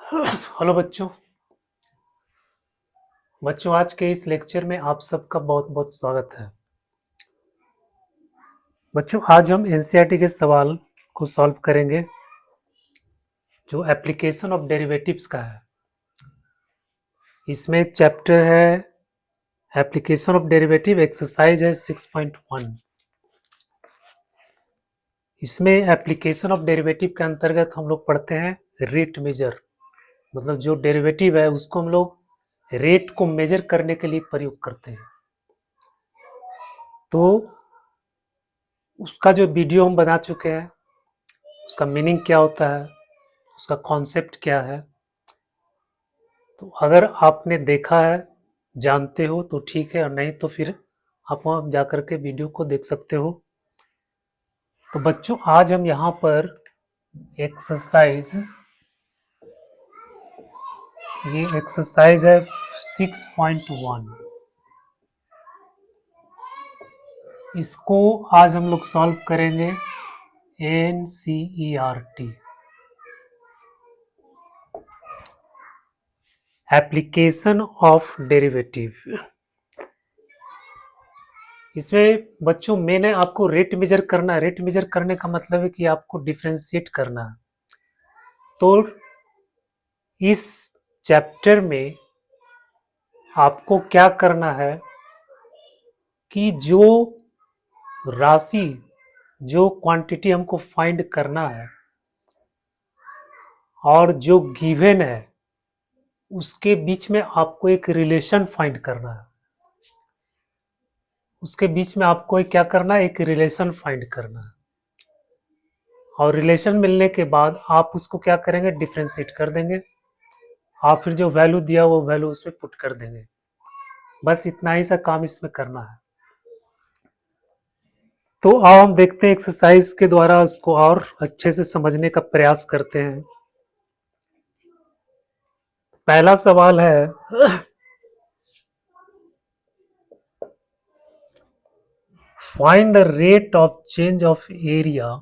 Hello बच्चों। आज के इस लेक्चर में आप सबका बहुत बहुत स्वागत है। बच्चों, आज हम एनसीईआरटी के सवाल को सॉल्व करेंगे जो एप्लीकेशन ऑफ डेरिवेटिव्स का है। इसमें चैप्टर है एप्लीकेशन ऑफ डेरिवेटिव, एक्सरसाइज है 6.1। इसमें एप्लीकेशन ऑफ डेरिवेटिव के अंतर्गत हम लोग पढ़ते हैं रेट मेजर, मतलब जो डेरिवेटिव है उसको हम लोग रेट को मेजर करने के लिए प्रयोग करते हैं। तो उसका जो वीडियो हम बना चुके हैं, उसका मीनिंग क्या होता है, उसका कॉन्सेप्ट क्या है। तो अगर आपने देखा है, जानते हो तो ठीक है, और नहीं तो फिर आप वहाँ जा कर के वीडियो को देख सकते हो। तो बच्चों, आज हम यहाँ पर एक्सरसाइज, ये एक्सरसाइज है 6.1, इसको आज हम लोग सॉल्व करेंगे एनसीईआरटी, एप्लीकेशन ऑफ डेरिवेटिव। इसमें बच्चों मैंने आपको रेट मेजर करना है। रेट मेजर करने का मतलब है कि आपको डिफ्रेंशिएट करना है। तो इस चैप्टर में आपको क्या करना है कि जो राशि, जो क्वांटिटी हमको फाइंड करना है और जो गिवन है उसके बीच में आपको एक रिलेशन फाइंड करना है। उसके बीच में आपको क्या करना है, एक रिलेशन फाइंड करना है। और रिलेशन मिलने के बाद आप उसको क्या करेंगे, डिफ्रेंशिएट कर देंगे। आप फिर जो वैल्यू दिया वो वैल्यू उसमें पुट कर देंगे। बस इतना ही सा काम इसमें करना है। तो आओ हम देखते हैं, एक्सरसाइज के द्वारा उसको और अच्छे से समझने का प्रयास करते हैं। पहला सवाल है, find the rate of change of area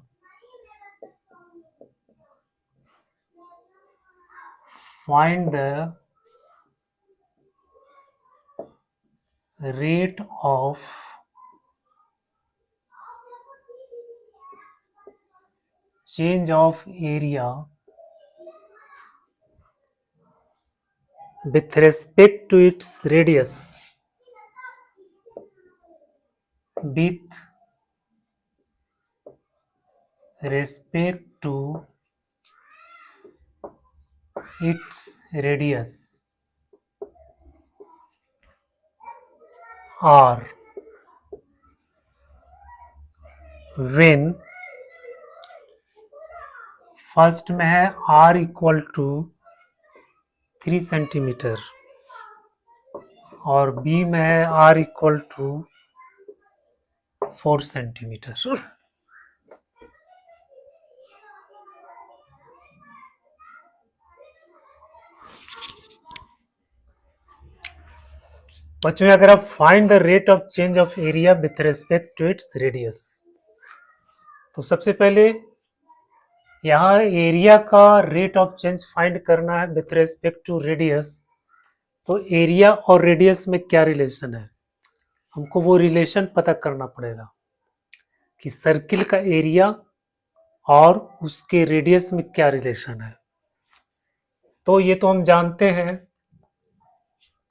find the rate of change of area with respect to its radius, with respect to its radius, or when first में है r इक्वल टू 3 सेंटीमीटर और b में है r equal to 4 centimetre. बच्चों, अगर आप find the rate of change of area with respect to its radius, तो सबसे पहले यहाँ एरिया का रेट ऑफ चेंज फाइंड करना है विथ रेस्पेक्ट टू रेडियस। तो एरिया और रेडियस में क्या रिलेशन है, हमको वो रिलेशन पता करना पड़ेगा कि सर्किल का एरिया और उसके रेडियस में क्या रिलेशन है। तो ये तो हम जानते हैं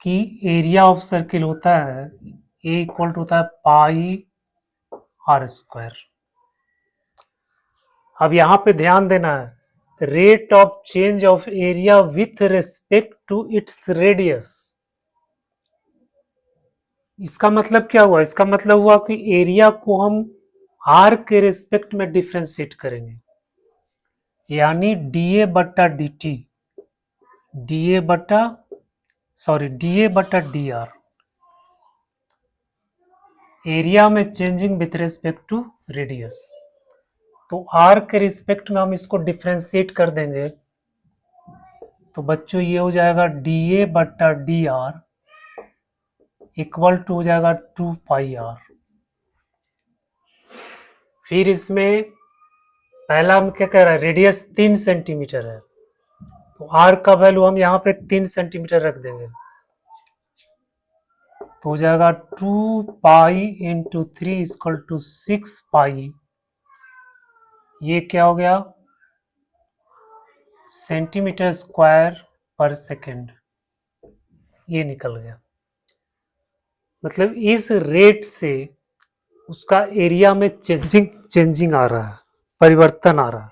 कि एरिया ऑफ सर्किल होता है ए इक्वल टू होता है पाई आर स्क्वायर। अब यहाँ पे ध्यान देना है, rate of change of area with respect to its radius. इसका मतलब क्या हुआ, इसका मतलब हुआ कि एरिया को हम आर के रेस्पेक्ट में डिफ्रेंशिएट करेंगे, यानी डीए बट्टा डी टी, डीए बट्टा डी आर, एरिया में changing with respect to radius. तो आर के रिस्पेक्ट में हम इसको डिफ्रेंशिएट कर देंगे, तो बच्चों ये हो जाएगा डीए बट्टा डी आर इक्वल टू हो जाएगा 2 पाई आर। फिर इसमें पहला हम क्या कह रहा है, रेडियस 3 सेंटीमीटर है, तो आर का वैल्यू हम यहाँ पे 3 सेंटीमीटर रख देंगे, तो हो जाएगा 2 पाई इंटू 3 इक्वल टू 6 पाई, ये क्या हो गया, सेंटीमीटर स्क्वायर पर सेकेंड, ये निकल गया। मतलब इस रेट से उसका एरिया में चेंजिंग आ रहा है, परिवर्तन आ रहा है।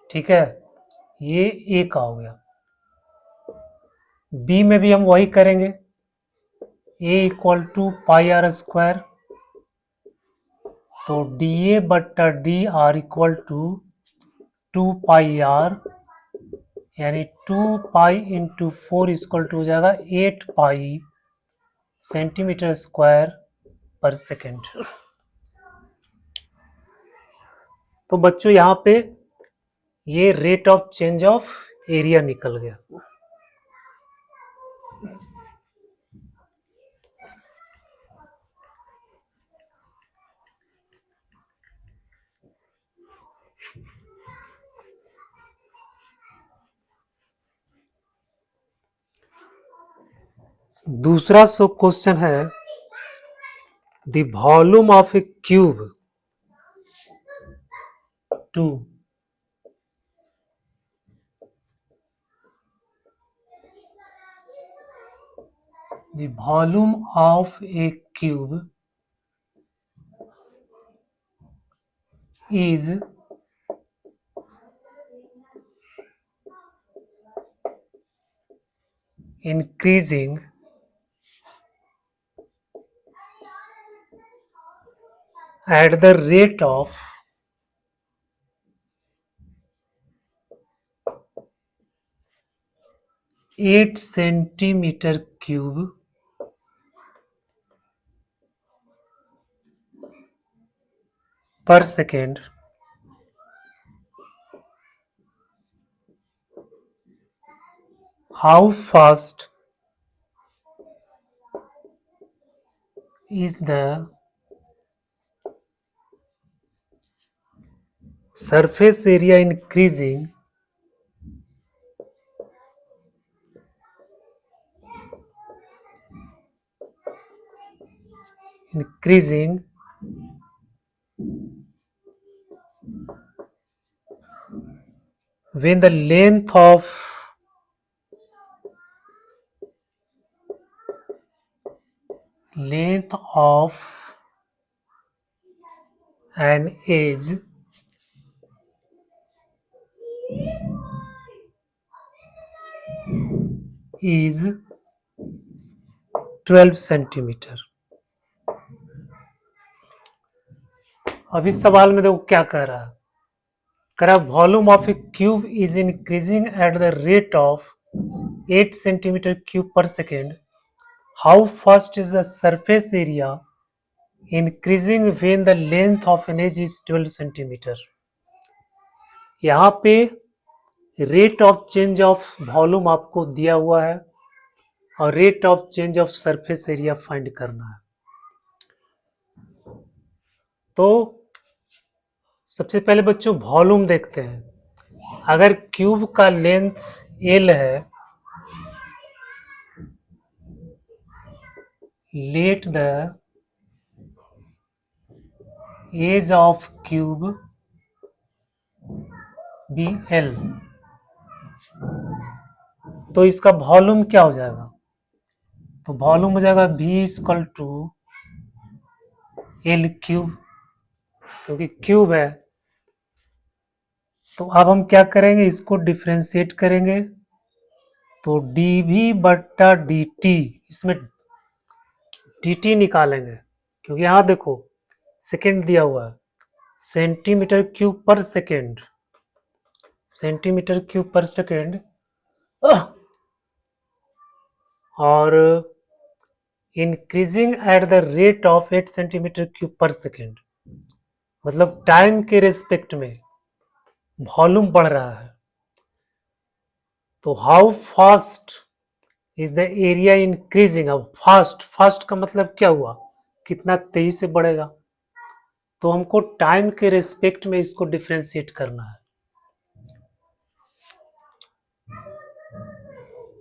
ठीक है, ये ए का हो गया। बी में भी हम वही करेंगे, A equal to pi R square, तो डी ए बट्टा D R equal to 2 pi R, यानी 2 पाई इंटू 4 इक्वल टू हो जाएगा 8 पाई सेंटीमीटर स्क्वायर पर सेकेंड। तो बच्चों यहाँ पे ये rate of change of area निकल गया। दूसरा क्वेश्चन है, the volume of a cube 2 the volume of a cube is increasing at the rate of 8 centimeter cube per second. How fast is the surface area increasing when the length of an edge is 12 centimetre. अब इस सवाल में देखो क्या कह रहा है, कह रहा volume of a cube is increasing at the rate of 8 centimetre cube per second. How fast is the surface area increasing when the length of an edge is 12 centimetre. यहाँ पे rate of change of volume आपको दिया हुआ है और rate of change of surface area find करना है। तो सबसे पहले बच्चों वॉल्यूम देखते हैं। अगर क्यूब का लेंथ L है, let the edge of cube be L, तो इसका वॉल्यूम क्या हो जाएगा, तो वॉल्यूम हो जाएगा V equal to L cube, क्योंकि क्यूब है। तो अब हम क्या करेंगे, इसको डिफ्रेंशिएट करेंगे, तो dV बट्टा dt, इसमें dt निकालेंगे, क्योंकि यहाँ देखो सेकेंड दिया हुआ है, centimetre cube per second, centimetre cube per second, और increasing at the rate of 8 centimetre cube per second, मतलब टाइम के रेस्पेक्ट में वॉल्यूम बढ़ रहा है। तो how fast is the area increasing. अब फास्ट का मतलब क्या हुआ, कितना तेजी से बढ़ेगा, तो हमको टाइम के रेस्पेक्ट में इसको डिफ्रेंशिएट करना है।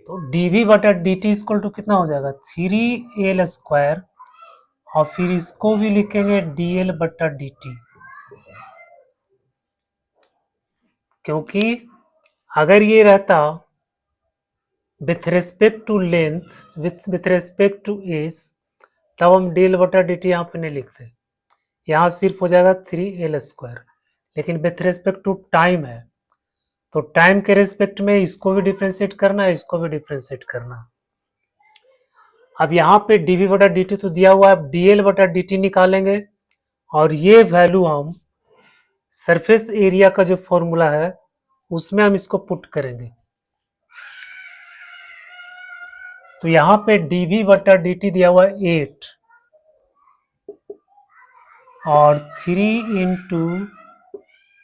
तो dv बटा dt इक्वल टू कितना हो जाएगा 3l², और फिर इसको भी लिखेंगे dl बटा dt, क्योंकि अगर ये रहता with respect to length, with respect to edge, तब हम dl बटा dt यहाँ पे नहीं लिखते, यहाँ सिर्फ हो जाएगा 3l², लेकिन विथ रेस्पेक्ट टू टाइम है, तो टाइम के रेस्पेक्ट में इसको भी डिफ्रेंशिएट करना है, इसको भी डिफ्रेंशिएट करना है। अब यहाँ पे dv बटा dt तो दिया हुआ है, अब dl बटा dt निकालेंगे, और ये वैल्यू हम सरफेस एरिया का जो फॉर्मूला है उसमें हम इसको पुट करेंगे। तो यहाँ पे dv बटा dt दिया हुआ है 8, और 3 into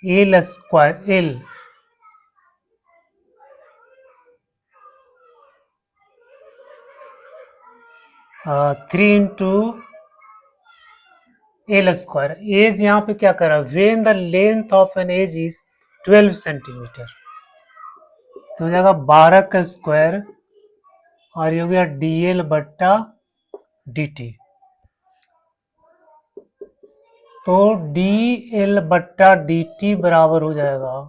l², 3 into l²। As यहाँ पे क्या कर रहा है, when the length of an edge is 12 centimetre, तो हो जाएगा 12 का स्क्वायर, और ये हो गया dl बट्टा dt। तो dl बट्टा dt बराबर हो जाएगा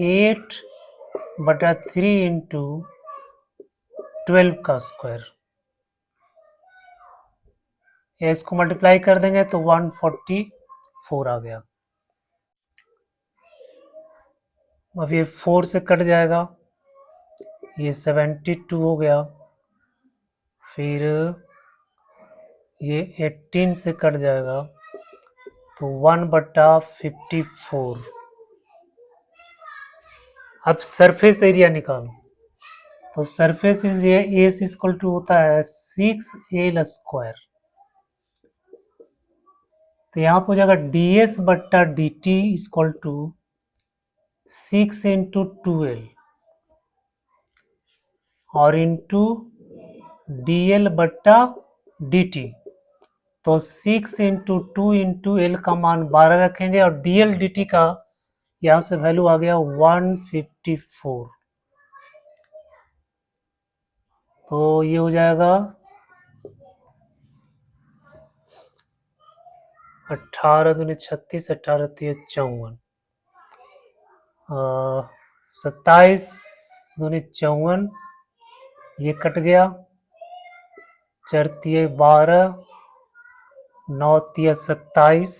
8 बटा 3 इंटू 12 का स्क्वायर। इसको मल्टीप्लाई कर देंगे तो 144 आ गया। अब ये 4 से कट जाएगा, ये 72 हो गया, फिर ये 18 से कट जाएगा तो 1 बटा 54। अब सरफेस एरिया निकालो, तो surface area S equal to होता है 6l², तो यहाँ पर हो जाएगा ds बट्टा dt equal to 6 into 2l, और इंटू dl बट्टा dt, तो 6 इंटू 2 इंटू एल का मान 12 रखेंगे, और dl dt का यहाँ से वैल्यू आ गया 154। तो ये हो जाएगा 18 दूनी 36, 18 54, 27 दूनी 54, ये कट गया, 4 12, 9 27,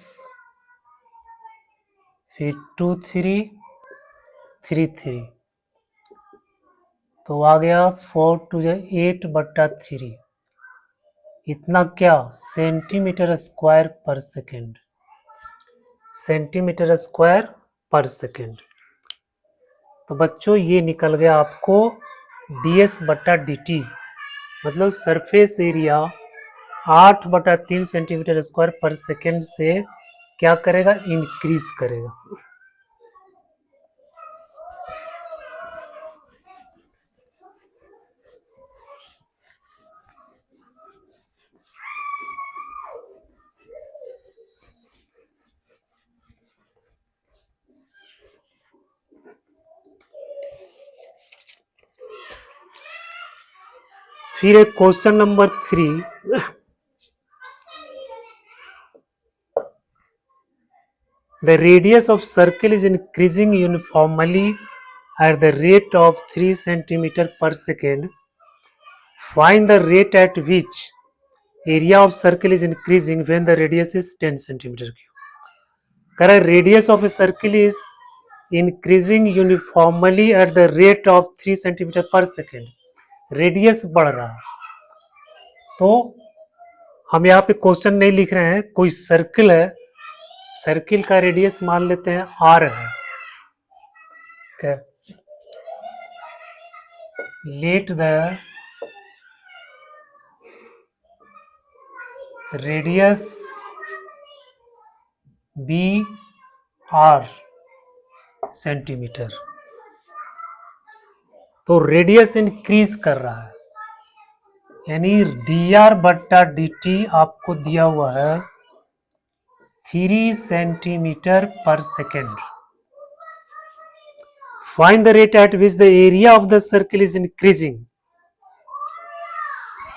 फिर 2 3 3 3, तो आ गया 4 2 8 बट्टा 3, इतना क्या सेंटीमीटर स्क्वायर पर सेकेंड, सेंटीमीटर स्क्वायर पर सेकेंड। तो बच्चों ये निकल गया आपको ds बटा dt, मतलब सरफेस एरिया 8 बटा 3 सेंटीमीटर स्क्वायर पर सेकेंड से क्या करेगा, इंक्रीज करेगा। फिर एक question number 3, the radius of circle is increasing uniformly at the rate of 3 centimeter per second. Find the rate at which area of circle is increasing when the radius is 10 centimeter cube. Correct, radius of a circle is increasing uniformly at the rate of 3 centimeter per second. Radius बढ़ रहा है, तो हम यहाँ पे question नहीं लिख रहे हैं, कोई सर्किल है, सर्किल का रेडियस मान लेते हैं r है, okay. Let the radius be r centimetre, तो रेडियस इंक्रीज कर रहा है, यानी dr बट्टा dt आपको दिया हुआ है 3 centimetre per second. Find the rate at which the area of the circle is increasing.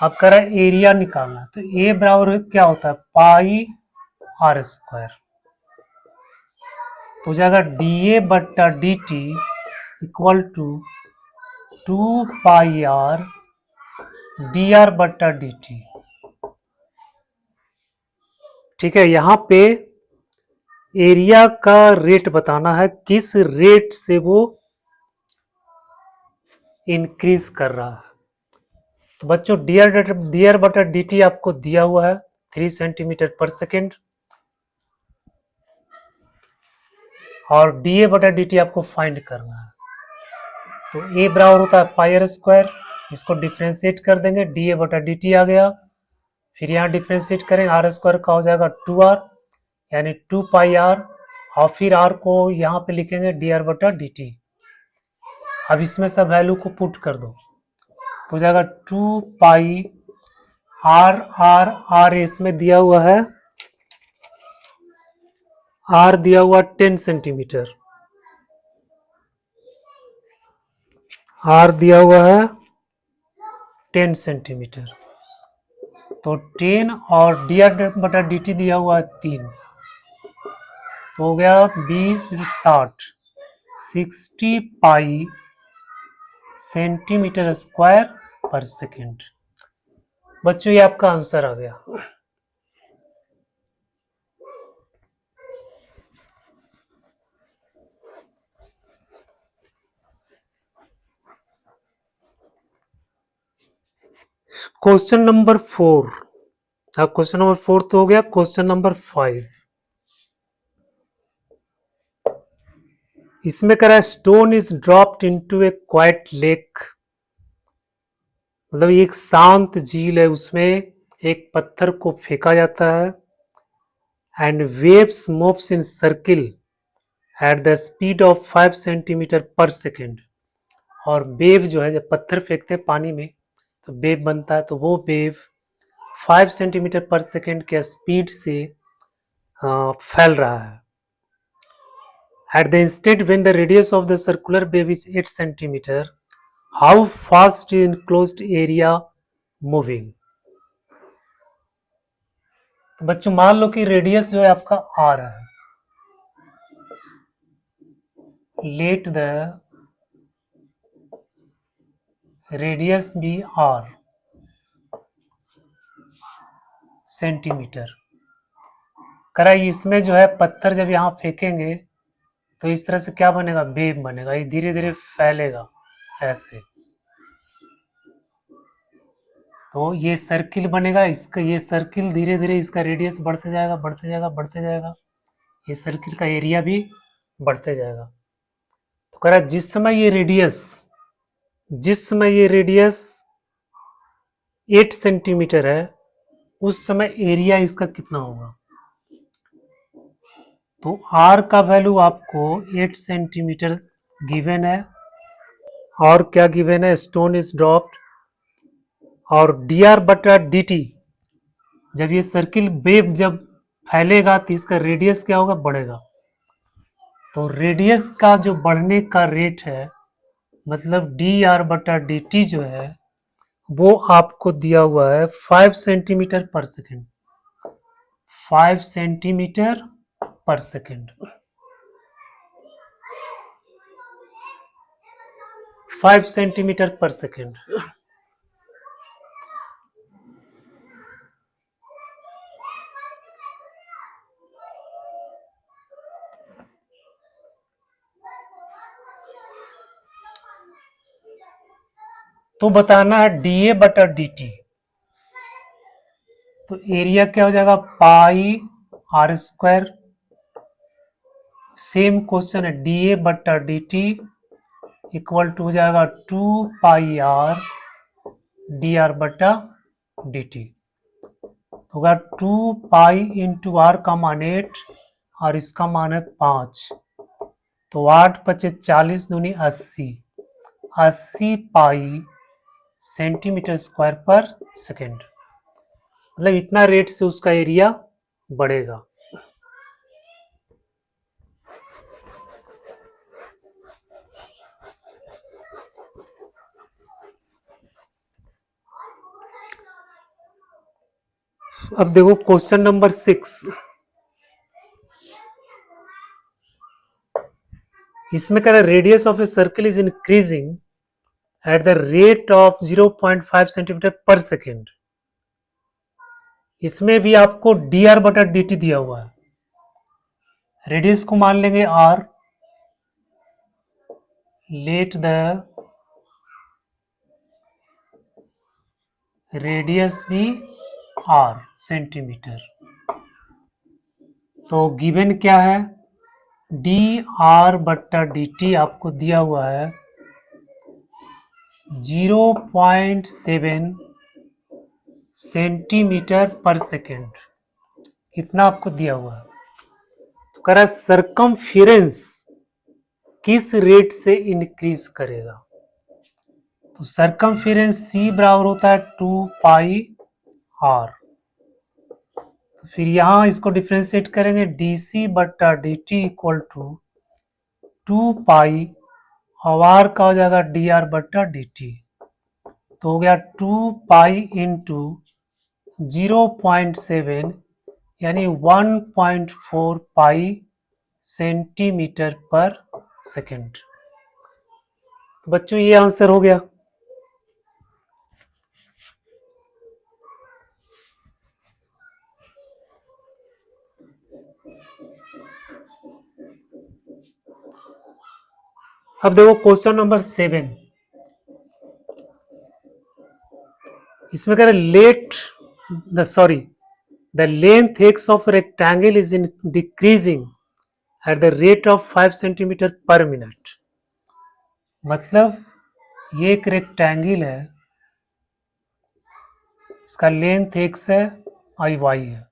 अब कह रहा है एरिया निकालना, तो ए बराबर क्या होता है पाई आर स्क्वायर, तो हो जाएगा डी ए बट्टा D T equal to 2 pi R D R बट्टा डी टी। ठीक है, यहां पे एरिया का रेट बताना है, किस रेट से वो इंक्रीज कर रहा है। तो बच्चों डी आर बटा डी टी आपको दिया हुआ है 3 सेंटीमीटर पर सेकेंड, और डी ए बटा डी टी आपको फाइंड करना है। तो ए बराबर होता है पाई आर स्क्वायर, इसको डिफ्रेंशिएट कर देंगे, डी ए बटा डी टी आ गया, फिर यहाँ डिफ्रेंशिएट करेंगे, आर स्क्वायर का हो जाएगा 2r यानी 2 पाई आर, और फिर आर को यहाँ पे लिखेंगे डी आर बटा डी टी। अब इसमें सब वैल्यू को पुट कर दो, तो हो जाएगा 2 पाई आर आर आर इसमें दिया हुआ है, आर दिया हुआ 10 सेंटीमीटर, आर दिया हुआ है 10 सेंटीमीटर, तो 10 और डी आर बटा डी टी दिया हुआ है 3, तो हो गया 20 60 60 पाई सेंटीमीटर स्क्वायर पर सेकेंड। बच्चों ये आपका आंसर आ गया। क्वेश्चन नंबर 4, क्वेश्चन नंबर 4 तो हो गया। क्वेश्चन नंबर 5, इसमें कह रहा है stone is dropped into A quite lake, मतलब एक शांत झील है, उसमें एक पत्थर को फेंका जाता है, and waves moves in circle at the speed of 5 centimetre per second. और वेव जो है, जब पत्थर फेंकते हैं पानी में तो वेव बनता है, तो वो वेव 5 सेंटीमीटर पर सेकेंड के स्पीड से फैल रहा है। At the instant when the radius of the circular wave is 8 centimeter, how fast is enclosed area moving? तो बच्चों मान लो कि रेडियस जो है आपका r है, let the radius be r centimetre. करा इसमें जो है पत्थर जब यहाँ फेंकेंगे तो इस तरह से क्या बनेगा, वेव बनेगा, ये धीरे धीरे फैलेगा ऐसे, तो ये सर्किल बनेगा, इसका ये सर्किल धीरे धीरे इसका रेडियस बढ़ते जाएगा बढ़ते जाएगा बढ़ते जाएगा, ये सर्किल का एरिया भी बढ़ते जाएगा। तो कह रहा है जिस समय ये रेडियस 8 सेंटीमीटर है, उस समय एरिया इसका कितना होगा। तो r का वैल्यू आपको 8 सेंटीमीटर गिवन है, और क्या गिवन है, स्टोन इज ड्रॉप्ड, और डी आर बटा डी टी, जब ये सर्किल वेव जब फैलेगा तो इसका रेडियस क्या होगा, बढ़ेगा। तो रेडियस का जो बढ़ने का रेट है, मतलब डी आर बटा डी टी जो है, वो आपको दिया हुआ है 5 centimetre per second, 5 centimetre per second, 5 centimetre per second. तो बताना है डी ए बटा डी टी, तो एरिया क्या हो जाएगा पाई आर स्क्वायर, सेम क्वेश्चन है डी ए बटा डी टी इक्वल टू हो जाएगा 2 पाई आर डी आर बटा डी टी, होगा 2 पाई इंटू आर का मान 8 और इसका मान है 5, तो 8 पचे 40 दूनी 80, 80 पाई सेंटीमीटर स्क्वायर पर सेकेंड, मतलब इतना रेट से उसका एरिया बढ़ेगा। अब देखो क्वेश्चन नंबर 6। इसमें कह रहा है radius of a circle is increasing at the rate of 0.5 centimetre per second. इसमें भी आपको डी आर बटा डी टी दिया हुआ है। रेडियस को मान लेंगे आर, लेट द रेडियस भी आर सेंटीमीटर। तो गिवन क्या है, डी आर बट्टा डी टी आपको दिया हुआ है 0.7 सेंटीमीटर पर सेकेंड, इतना आपको दिया हुआ है। तो कह रहा है सरकमफेरेंस किस रेट से इंक्रीज करेगा। तो सरकमफेरेंस सी बराबर होता है 2 पाई आर। तो फिर यहां इसको डिफ्रेंशिएट करेंगे, डी सी बट्टा D T equal to 2 pi R का हो जाएगा डी आर बट्टा डी टी। तो हो गया 2 पाई इंटू 0.7 यानी 1.4 पाई सेंटीमीटर पर सेकेंड। तो बच्चों ये आंसर हो गया। अब देखो क्वेश्चन नंबर 7। इसमें कह रहे let the length x of rectangle is in decreasing eight the rate of 5 centimetre पर मिनट। मतलब ये एक रेक्टेंगल है, इसका लेंथ एक्स है और वाई है।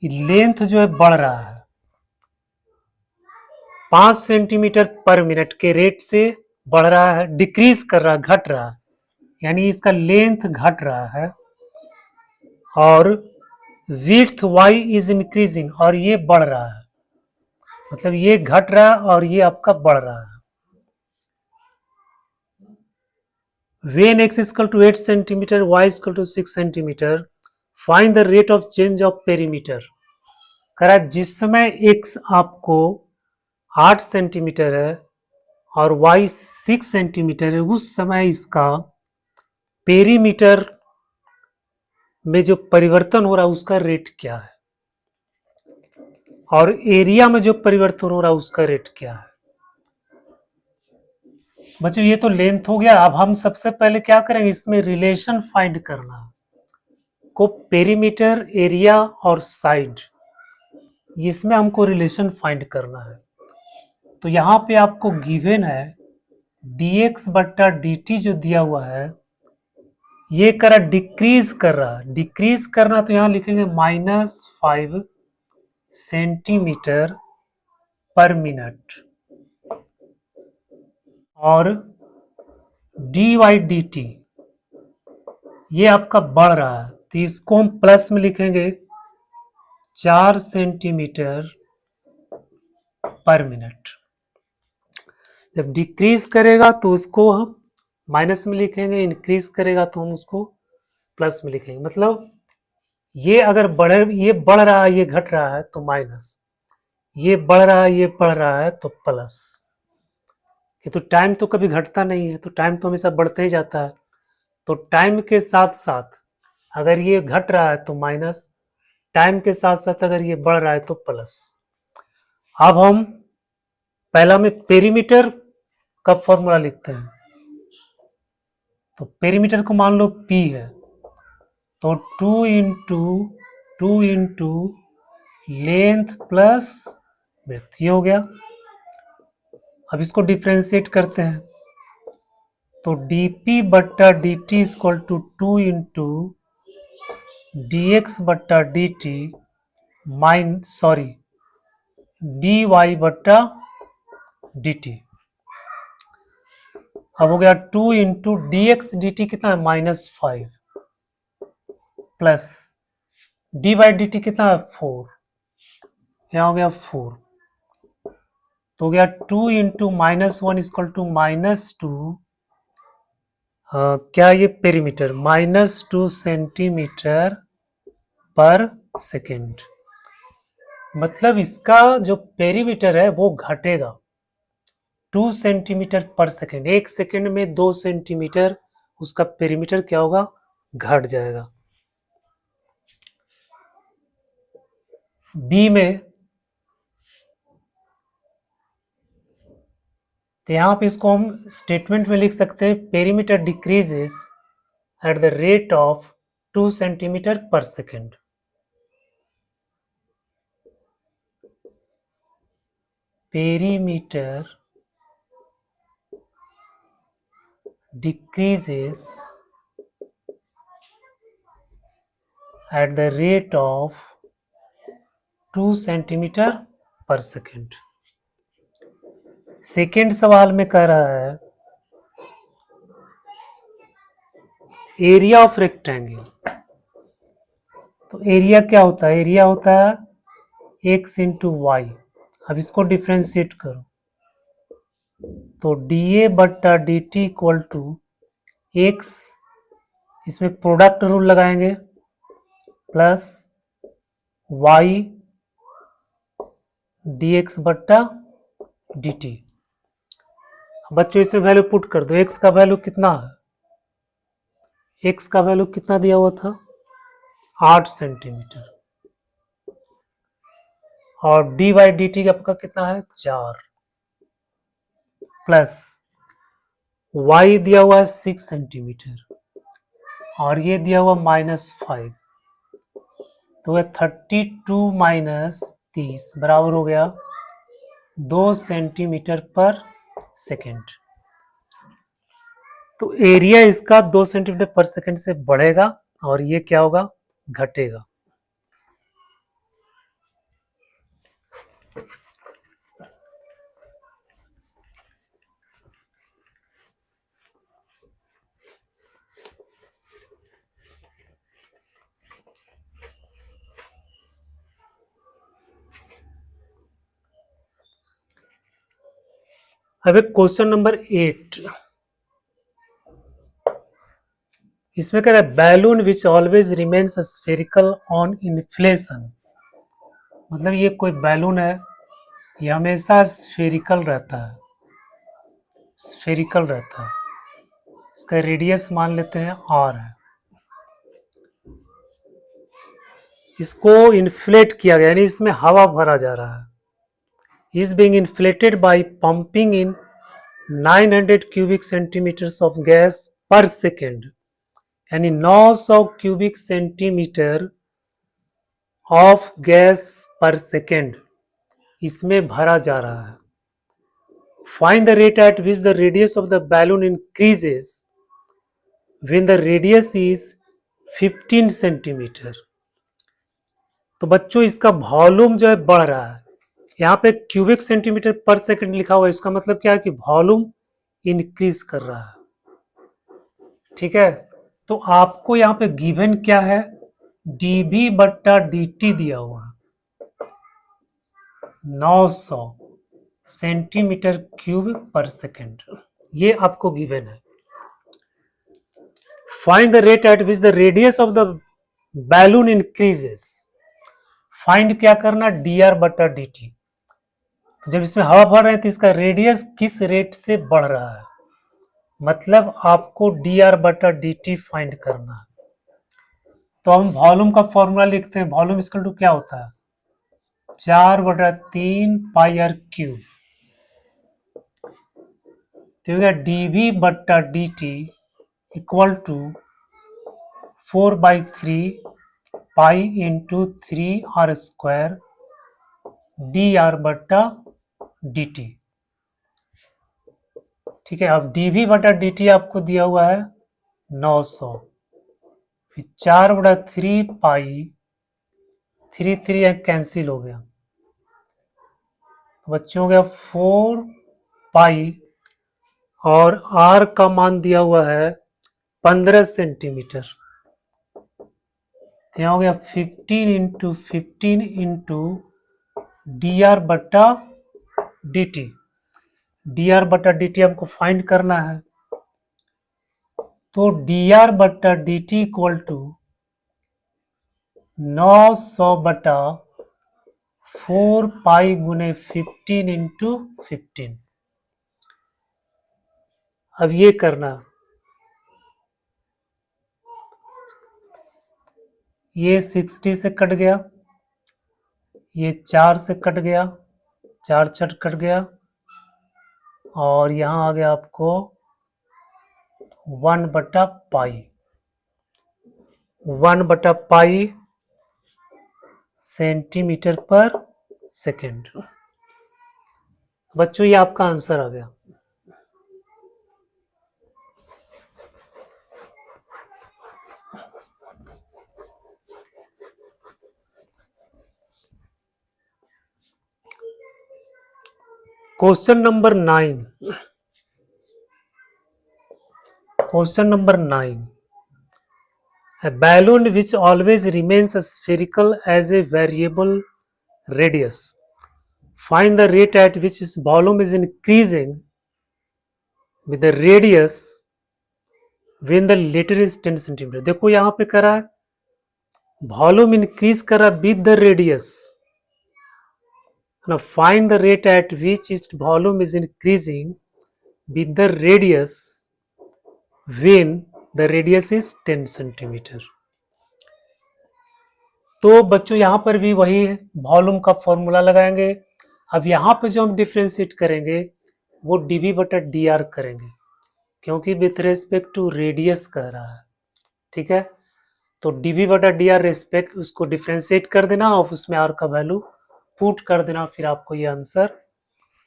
ये लेंथ जो है बढ़ रहा है 5 सेंटीमीटर पर मिनट के रेट से बढ़ रहा है, डिक्रीज कर रहा है, घट रहा है, यानी इसका लेंथ घट रहा है। और विड्थ वाई इज इंक्रीजिंग, और ये बढ़ रहा है, मतलब ये घट रहा है और ये आपका बढ़ रहा है। When x is equal to 8 centimetre, y is equal to 6 centimetre, find the rate of change of perimeter. करा जिस समय x आपको 8 सेंटीमीटर है और y 6 सेंटीमीटर है, उस समय इसका पेरीमीटर में जो परिवर्तन हो रहा है उसका रेट क्या है, और एरिया में जो परिवर्तन हो रहा है उसका रेट क्या है। बच्चों ये तो लेंथ हो गया। अब हम सबसे पहले क्या करेंगे, इसमें रिलेशन फाइंड करना है को पेरीमीटर, एरिया और साइड, इसमें हमको रिलेशन फाइंड करना है। तो यहाँ पे आपको गिवन है dx बट्टा dt जो दिया हुआ है, ये करा डिक्रीज कर रहा है। डिक्रीज करना तो यहाँ लिखेंगे -5 सेंटीमीटर पर मिनट, और dy dt ये आपका बढ़ रहा है, तो इसको हम प्लस में लिखेंगे 4 सेंटीमीटर पर मिनट। जब डिक्रीज करेगा तो उसको हम माइनस में लिखेंगे, इंक्रीज करेगा तो हम उसको प्लस में लिखेंगे। मतलब ये अगर ये बढ़ रहा है, ये घट रहा है तो माइनस, ये बढ़ रहा है, ये बढ़ रहा है तो प्लस। ये तो टाइम तो कभी घटता नहीं है, तो टाइम तो हमेशा बढ़ते ही जाता है। तो टाइम के साथ साथ अगर ये घट रहा है तो माइनस, टाइम के साथ साथ अगर ये बढ़ रहा है तो प्लस। अब हम पहला में पेरीमीटर का फॉर्मूला लिखते हैं। तो पेरीमीटर को मान लो P है, तो 2 इंटू लेंथ प्लस ब्रेथ, ये हो गया। अब इसको डिफ्रेंशिएट करते हैं, तो dp बट्टा dt equal to 2 into dx बट्टा dt dy बट्टा dt। अब हो गया 2 इंटू dx dt कितना है -5, प्लस dy dt कितना है 4, यहाँ हो गया 4। तो हो गया 2 इंटू -1 इक्वल टू -2, क्या ये पेरीमीटर, -2 सेंटीमीटर पर सेकेंड। मतलब इसका जो पेरीमीटर है वो घटेगा 2 सेंटीमीटर पर सेकेंड। 1 सेकेंड में 2 सेंटीमीटर उसका पेरीमीटर क्या होगा, घट जाएगा। बी में तो यहाँ पे इसको हम स्टेटमेंट में लिख सकते हैं, perimeter decreases at the rate of 2 centimetre per second. Perimeter decreases at the rate of 2 centimetre per second. Second सवाल में कह रहा है एरिया ऑफ रेक्टेंगल। तो एरिया क्या होता है, एरिया होता है x इंटू वाई। अब इसको डिफ्रेंशिएट करो तो dA बट्टा dt इक्वल टू x, इसमें प्रोडक्ट रूल लगाएंगे, प्लस y dx बट्टा dt। बच्चों इसमें वैल्यू पुट कर दो। x का वैल्यू कितना है, x का वैल्यू कितना दिया हुआ था, 8 सेंटीमीटर, और dy dt आपका कितना है, 4, प्लस y दिया हुआ है 6 सेंटीमीटर और ये दिया हुआ -5, तो है 32 माइनस 30 बराबर हो गया 2 सेंटीमीटर पर सेकेंड। तो एरिया इसका 2 सेंटीमीटर पर सेकेंड से बढ़ेगा और ये क्या होगा, घटेगा। अब एक क्वेश्चन नंबर 8, इसमें कह रहा है balloon which always remains spherical on inflation. मतलब ये कोई बैलून है, ये हमेशा स्फेरिकल रहता है, स्फेरिकल रहता है। इसका रेडियस मान लेते हैं r है। इसको इन्फ्लेट किया गया, यानी इसमें हवा भरा जा रहा है। is being inflated by pumping in 900 cubic centimeters of gas per second, यानी 900 क्यूबिक सेंटीमीटर ऑफ गैस पर सेकेंड इसमें भरा जा रहा है। Find the rate at which the radius of the balloon increases when the radius is 15 centimetre. तो बच्चों इसका वॉल्यूम जो है बढ़ रहा है, यहाँ पे क्यूबिक सेंटीमीटर पर सेकंड लिखा हुआ है, इसका मतलब क्या है कि वॉल्यूम इंक्रीज कर रहा है। ठीक है, तो आपको यहाँ पे गिवन क्या है, dB बट्टा dt दिया हुआ है 900 सेंटीमीटर क्यूब पर सेकंड, ये आपको गिवन है। Find the rate at which the radius of the balloon increases. Find क्या करना, dr बट्टा dt। जब इसमें हवा भर रहे हैं तो इसका रेडियस किस रेट से बढ़ रहा है, मतलब आपको dr बटा dt फाइंड करना है। तो हम वॉल्यूम का फॉर्मूला लिखते हैं, वॉल्यूम इक्वल टू क्या होता है, 4/3 पाई आर क्यूब। तो dV बट्टा dt equal to 4/3 pi into 3r square dr बट्टा dt। ठीक है, अब dV बटा dt आपको दिया हुआ है 900, फिर 4/3 पाई, 3 कैंसिल हो गया, बच्चों हो गया 4 पाई, और r का मान दिया हुआ है 15 सेंटीमीटर, यहाँ हो गया 15 इंटू 15 इंटू dr बटा dt। dr बटा dt हमको फाइंड करना है, तो dr बटा dt इक्वल टू 900/4 पाई गुने 15 इंटू 15। अब ये करना, ये 60 से कट गया, ये 4 से कट गया, 4 छट कट गया, और यहाँ आ गया आपको 1/पाई, 1/पाई सेंटीमीटर पर सेकेंड। बच्चों ये आपका आंसर आ गया। Question number 9, question number 9, a balloon which always remains spherical as a variable radius, find the rate at which its volume is increasing with the radius when the latter is 10 centimeter। देखो यहाँ पे करा है volume increase करा with the radius. Now find the rate at which its volume is increasing with the radius when the radius is 10 centimeter। तो बच्चों यहाँ पर भी वही वॉल्यूम का फॉर्मूला लगाएंगे। अब यहाँ पे जो हम डिफ्रेंशिएट करेंगे वो dV/dr करेंगे, क्योंकि विथ रेस्पेक्ट टू रेडियस कह रहा है, ठीक है। तो dV/dr रेस्पेक्ट उसको डिफ्रेंशिएट कर देना और उसमें r का वैल्यू पुट कर देना, फिर आपको ये आंसर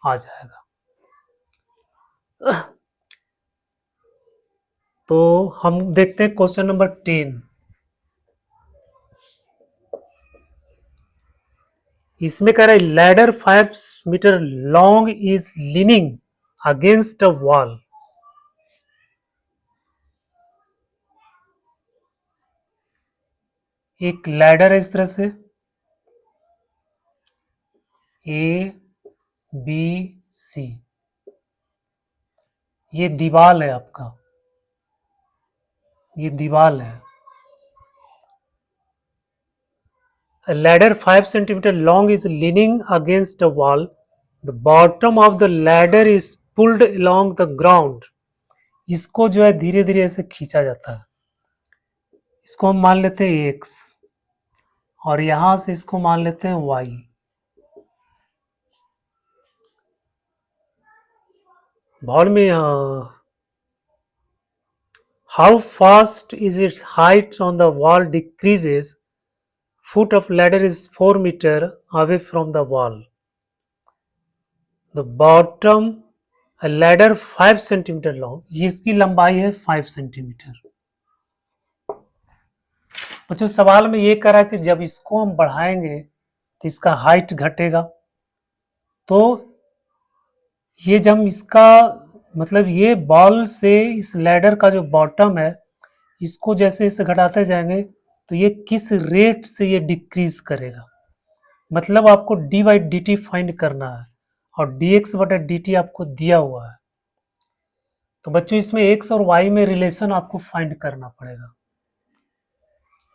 आ जाएगा। तो हम देखते हैं क्वेश्चन नंबर 10। इसमें कह रहा है ladder 5 metre long is leaning against a wall. एक लैडर है इस तरह से ABC, ये दीवार है आपका, ये दीवार है। A ladder 5 centimeter long is leaning against a wall. The bottom of the ladder is pulled along the ground. इसको जो है धीरे धीरे ऐसे खींचा जाता है। इसको हम मान लेते हैं x और यहां से इसको मान लेते हैं y। बॉल में how fast is its height on the wall decreases, foot of ladder is 4 meter away from the wall. The bottom a ladder 5 centimeter long, ये इसकी लंबाई है 5 सेंटीमीटर। बच्चों सवाल में ये करा कि जब इसको हम बढ़ाएंगे तो इसका हाइट घटेगा। तो ये जब इसका मतलब ये बॉल से इस लैडर का जो बॉटम है इसको जैसे इसे घटाते जाएंगे तो ये किस रेट से ये डिक्रीज करेगा, मतलब आपको d/dt फाइंड करना है और dx/dt आपको दिया हुआ है। तो बच्चों इसमें x और y में रिलेशन आपको फाइंड करना पड़ेगा।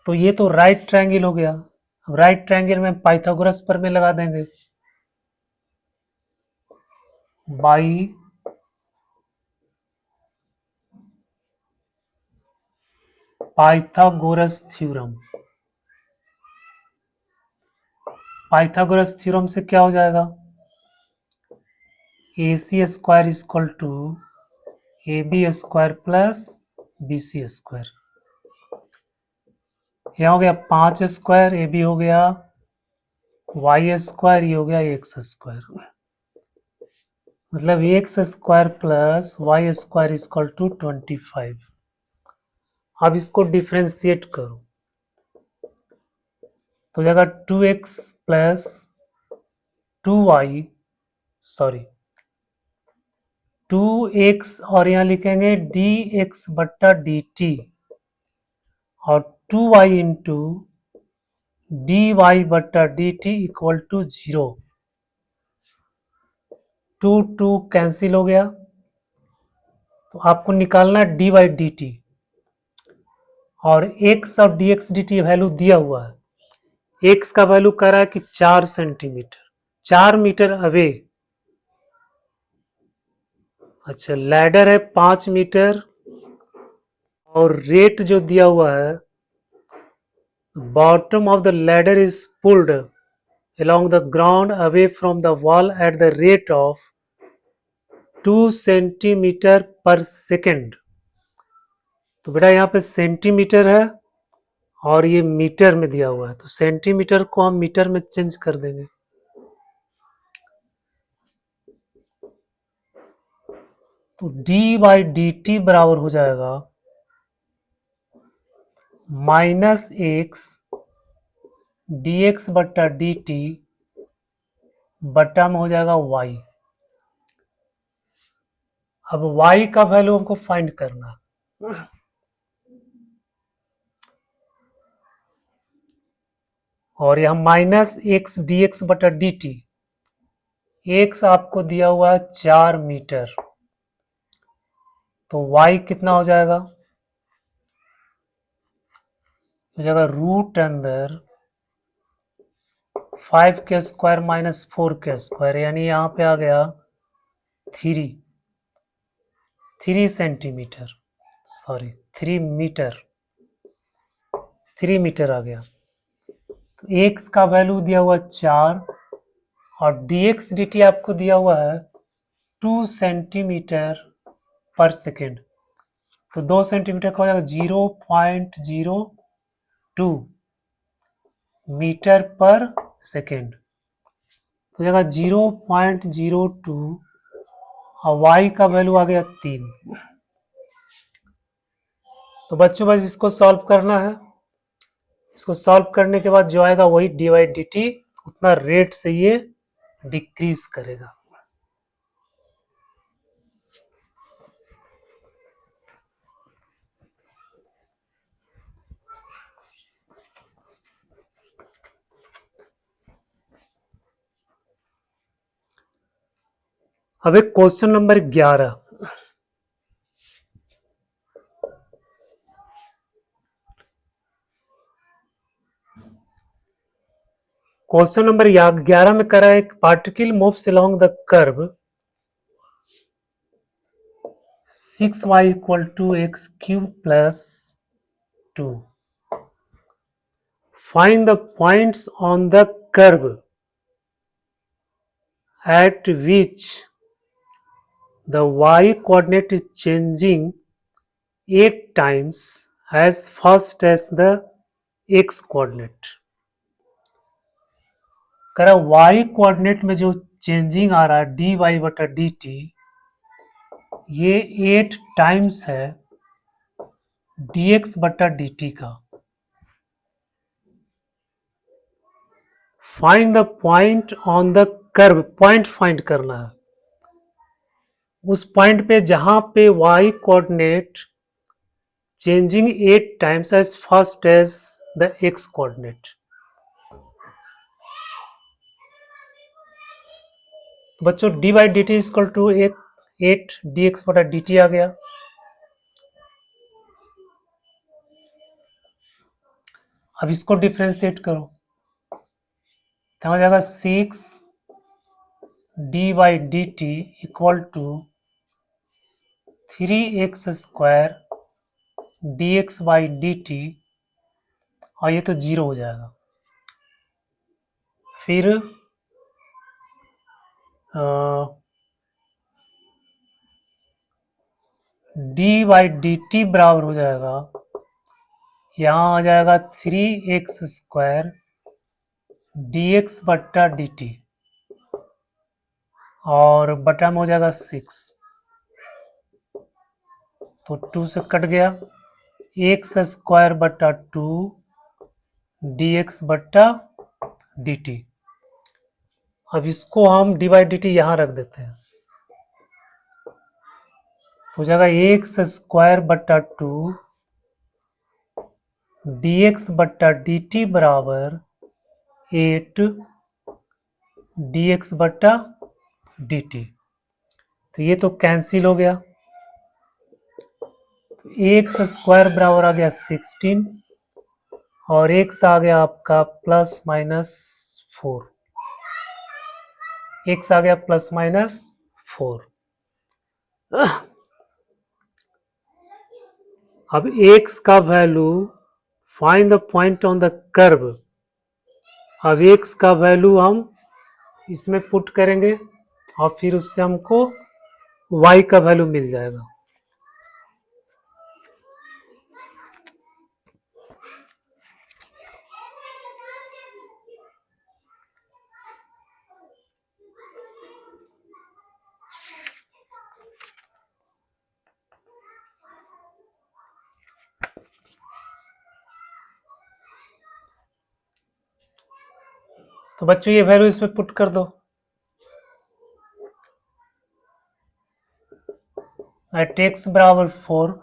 तो ये तो राइट ट्रायंगल हो गया। अब राइट ट्रायंगल में पाइथागोरस पर में लगा देंगे, by Pythagoras theorem. Pythagoras theorem से क्या हो जाएगा, AC square equal to AB square plus BC square. यहाँ हो गया 5 स्क्वायर, AB हो गया y स्क्वायर, ये हो गया x स्क्वायर, मतलब x square plus y square equal to 25। अब इसको डिफ्रेंशिएट करो तो जाएगा 2x plus 2y, sorry 2x और यहाँ लिखेंगे dx/dt और 2y into dy/dt equal to 0। 2 cancel हो गया तो आपको निकालना है dy/dt और x और dx/dt वैल्यू दिया हुआ है एक्स का वैल्यू कह रहा है कि 4 सेंटीमीटर, 4 मीटर अवे। अच्छा, लैडर है 5 मीटर और रेट जो दिया हुआ है, bottom of the ladder is pulled along the ground away from the wall at the rate of 2 centimetre per second. तो बेटा यहाँ पे सेंटीमीटर है और ये मीटर में दिया हुआ है, तो सेंटीमीटर को हम मीटर में चेंज कर देंगे। तो डी बाई डी टी बराबर हो जाएगा -x dx बट्टा dt बट्टा में हो जाएगा y। अब y का वैल्यू हमको फाइंड करना, और यहाँ -x dx बटा dt, x आपको दिया हुआ है 4 मीटर, तो y कितना हो जाएगा? हो जाएगा रूट अंदर 5 के स्क्वायर माइनस 4 के स्क्वायर, यानी यहाँ पे आ गया 3 सेंटीमीटर, सॉरी 3 मीटर, 3 मीटर आ गया। तो x का वैल्यू दिया हुआ 4 और dx dt आपको दिया हुआ है 2 सेंटीमीटर पर सेकेंड, तो 2 सेंटीमीटर का हो जाएगा 0.02 मीटर पर सेकेंड, तो जाएगा 0.02 और y का वैल्यू आ गया 3। तो बच्चों बस इसको सॉल्व करना है, इसको सॉल्व करने के बाद जो आएगा वही डी वाई डी टी, उतना रेट से ये डिक्रीज करेगा। अब एक क्वेश्चन नंबर 11, क्वेश्चन नंबर 11 में करा है, एक particle moves along the curve 6y = x³ + 2। Find the points on the curve at which the y coordinate is changing 8 times as fast as the x coordinate। करा y coordinate में जो changing आ रहा है dy बटा dt, ये 8 times है dx बटा dt का। Find the point on the curve, point find करना है उस पॉइंट पे जहां पे y coordinate changing 8 times as fast as the x coordinate. बच्चों D by D T equal to 8 D X बटा डी टी आ गया। अब इसको डिफ्रेंशिएट करो तो हो जाएगा 6 D by D T equal to 3x² D X by D T, और ये तो 0 हो जाएगा। फिर डी बाई डी टी बराबर हो जाएगा, यहाँ आ जाएगा 3x² डी एक्स बट्टा डी टी, और बटा में हो जाएगा 6, तो 2 से कट गया, x² बट्टा 2 डी एक्स बट्टा डी टी। अब इसको हम डी बाई डी टी यहाँ रख देते हैं, तो हो जाएगा x² बट्टा 2 डी एक्स बट्टा डी टी बराबर 8 डी एक्स बट्टा डी टी। तो ये तो कैंसिल हो गया, तो x² बराबर आ गया 16 और x आ गया आपका प्लस माइनस 4, x आ गया प्लस माइनस 4। अब x का value, find the point on the curve. अब x का वैल्यू हम इसमें पुट करेंगे और फिर उससे हमको y का वैल्यू मिल जाएगा। तो बच्चों ये वैल्यू इसमें पुट कर दो। एट x बराबर 4,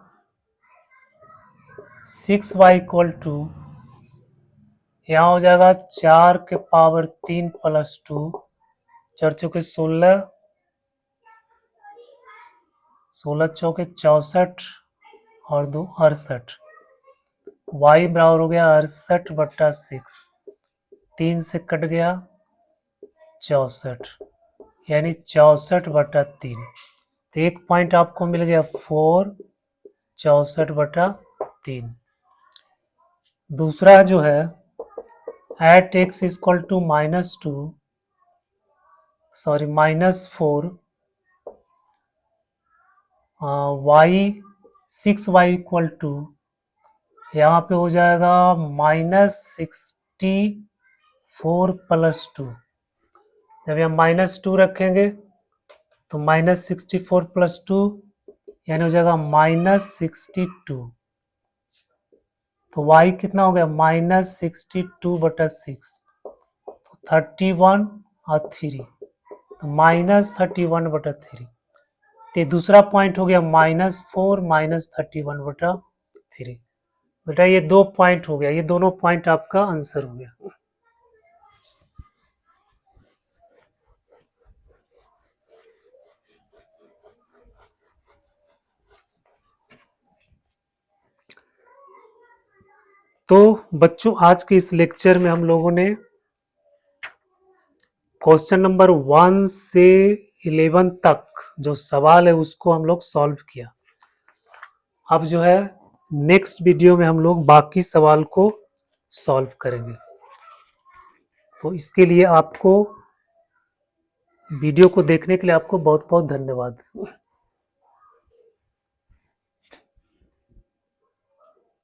6y इक्वल टू, यहाँ हो जाएगा 4 के पावर 3 प्लस 2, 4 चौके 16, 16 चौके 64 और 2 68। y बराबर हो गया 68/6, 3 से कट गया 64, यानी 64/3। तो एक पॉइंट आपको मिल गया 4, 64/3। दूसरा जो है at x equal to -4, y 6y equal to, यहाँ पे हो जाएगा -64 प्लस 2। जब यहाँ -2 रखेंगे तो -64 प्लस 2 यानी हो जाएगा -62। तो y कितना हो गया -62/6, तो 31 और 3, तो -31/3। तो दूसरा पॉइंट हो गया -4 -31/3। बेटा ये 2 पॉइंट हो गया, ये दोनों पॉइंट आपका आंसर हो गया। तो बच्चों आज के इस लेक्चर में हम लोगों ने क्वेश्चन नंबर 1 से 11 तक जो सवाल है उसको हम लोग सॉल्व किया। अब जो है नेक्स्ट वीडियो में हम लोग बाकी सवाल को सॉल्व करेंगे। तो इसके लिए आपको, वीडियो को देखने के लिए आपको बहुत बहुत धन्यवाद।